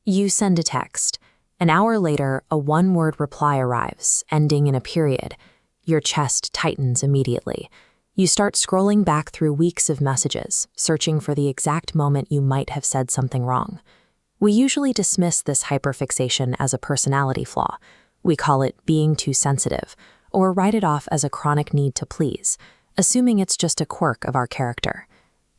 You send a text. An hour later, a one-word reply arrives, ending in a period. Your chest tightens immediately. You start scrolling back through weeks of messages, searching for the exact moment you might have said something wrong. We usually dismiss this hyperfixation as a personality flaw. We call it being too sensitive, or write it off as a chronic need to please, assuming it's just a quirk of our character.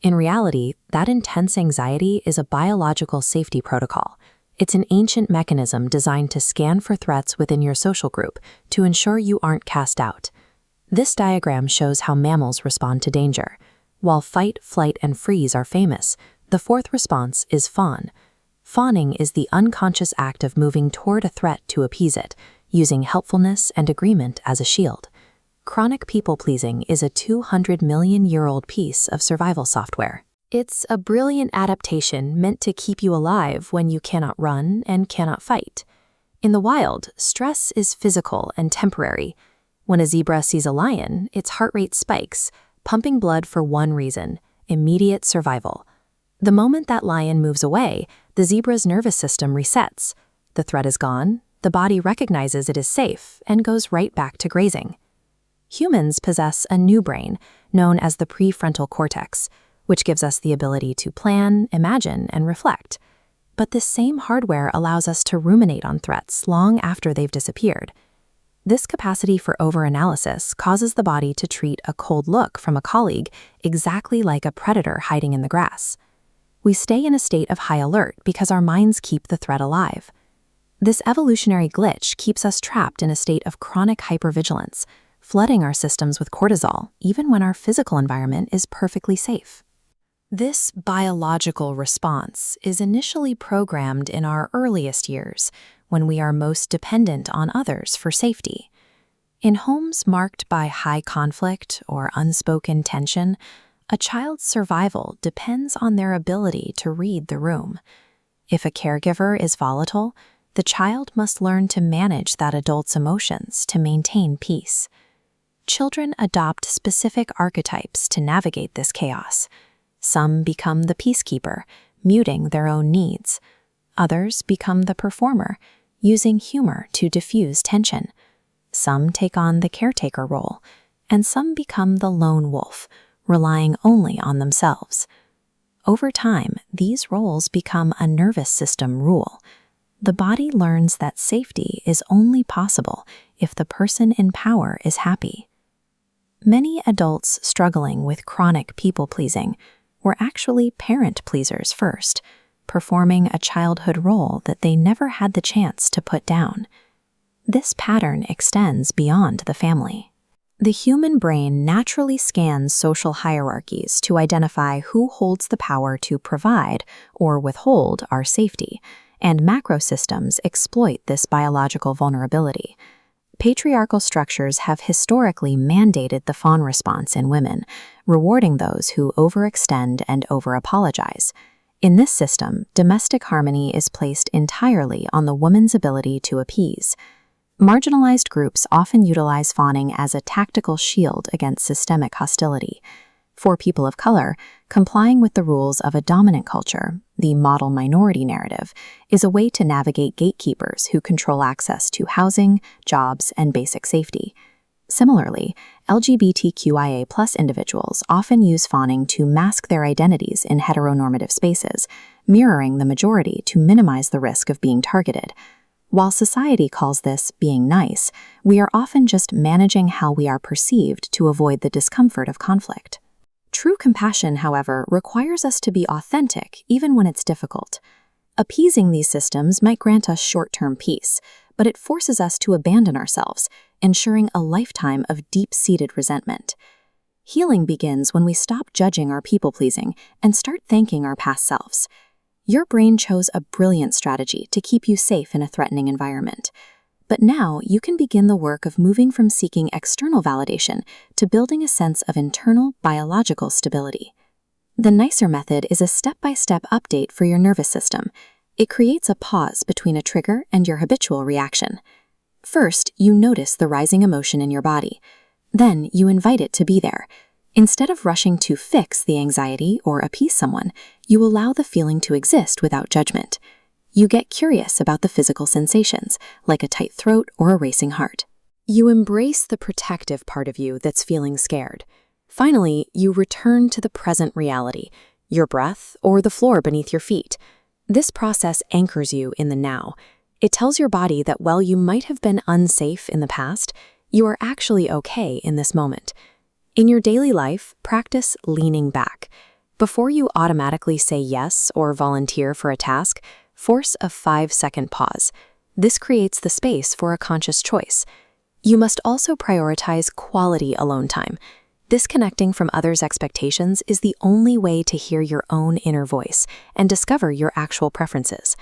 In reality, that intense anxiety is a biological safety protocol. It's an ancient mechanism designed to scan for threats within your social group to ensure you aren't cast out. This diagram shows how mammals respond to danger. While fight, flight, and freeze are famous, the fourth response is fawn. Fawning is the unconscious act of moving toward a threat to appease it, using helpfulness and agreement as a shield. Chronic people-pleasing is a 200-million-year-old piece of survival software. It's a brilliant adaptation meant to keep you alive when you cannot run and cannot fight. In the wild, stress is physical and temporary. When a zebra sees a lion, its heart rate spikes, pumping blood for one reason: immediate survival. The moment that lion moves away, the zebra's nervous system resets. The threat is gone, the body recognizes it is safe, and goes right back to grazing. Humans possess a new brain, known as the prefrontal cortex, which gives us the ability to plan, imagine, and reflect. But this same hardware allows us to ruminate on threats long after they've disappeared. This capacity for overanalysis causes the body to treat a cold look from a colleague exactly like a predator hiding in the grass. We stay in a state of high alert because our minds keep the threat alive. This evolutionary glitch keeps us trapped in a state of chronic hypervigilance, flooding our systems with cortisol even when our physical environment is perfectly safe. This biological response is initially programmed in our earliest years, when we are most dependent on others for safety. In homes marked by high conflict or unspoken tension, a child's survival depends on their ability to read the room. If a caregiver is volatile, the child must learn to manage that adult's emotions to maintain peace. Children adopt specific archetypes to navigate this chaos. Some become the peacekeeper, muting their own needs. Others become the performer, using humor to diffuse tension. Some take on the caretaker role, and some become the lone wolf, relying only on themselves. Over time, these roles become a nervous system rule. The body learns that safety is only possible if the person in power is happy. Many adults struggling with chronic people-pleasing were actually parent-pleasers first, performing a childhood role that they never had the chance to put down. This pattern extends beyond the family. The human brain naturally scans social hierarchies to identify who holds the power to provide or withhold our safety, and macro systems exploit this biological vulnerability. Patriarchal structures have historically mandated the fawn response in women, rewarding those who overextend and over-apologize. In this system, domestic harmony is placed entirely on the woman's ability to appease. Marginalized groups often utilize fawning as a tactical shield against systemic hostility. For people of color, complying with the rules of a dominant culture, the model minority narrative, is a way to navigate gatekeepers who control access to housing, jobs, and basic safety. Similarly, LGBTQIA+ individuals often use fawning to mask their identities in heteronormative spaces, mirroring the majority to minimize the risk of being targeted. While society calls this being nice, we are often just managing how we are perceived to avoid the discomfort of conflict. True compassion, however, requires us to be authentic even when it's difficult. Appeasing these systems might grant us short-term peace, but it forces us to abandon ourselves, ensuring a lifetime of deep-seated resentment. Healing begins when we stop judging our people-pleasing and start thanking our past selves. Your brain chose a brilliant strategy to keep you safe in a threatening environment. But now you can begin the work of moving from seeking external validation to building a sense of internal biological stability. The nicer method is a step-by-step update for your nervous system. It creates a pause between a trigger and your habitual reaction. First, you notice the rising emotion in your body. Then you invite it to be there. Instead of rushing to fix the anxiety or appease someone, you allow the feeling to exist without judgment. You get curious about the physical sensations, like a tight throat or a racing heart. You embrace the protective part of you that's feeling scared. Finally, you return to the present reality, your breath or the floor beneath your feet. This process anchors you in the now. It tells your body that while you might have been unsafe in the past, you are actually okay in this moment. In your daily life, practice leaning back. Before you automatically say yes or volunteer for a task, force a 5-second pause. This creates the space for a conscious choice. You must also prioritize quality alone time. Disconnecting from others' expectations is the only way to hear your own inner voice and discover your actual preferences.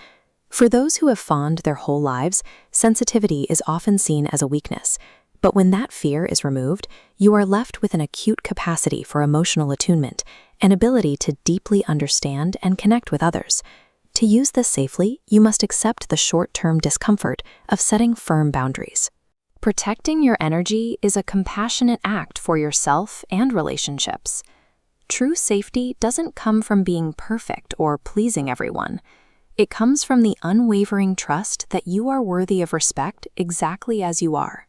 For those who have fawned their whole lives, sensitivity is often seen as a weakness. But when that fear is removed, you are left with an acute capacity for emotional attunement, an ability to deeply understand and connect with others. To use this safely, you must accept the short-term discomfort of setting firm boundaries. Protecting your energy is a compassionate act for yourself and relationships. True safety doesn't come from being perfect or pleasing everyone. It comes from the unwavering trust that you are worthy of respect exactly as you are.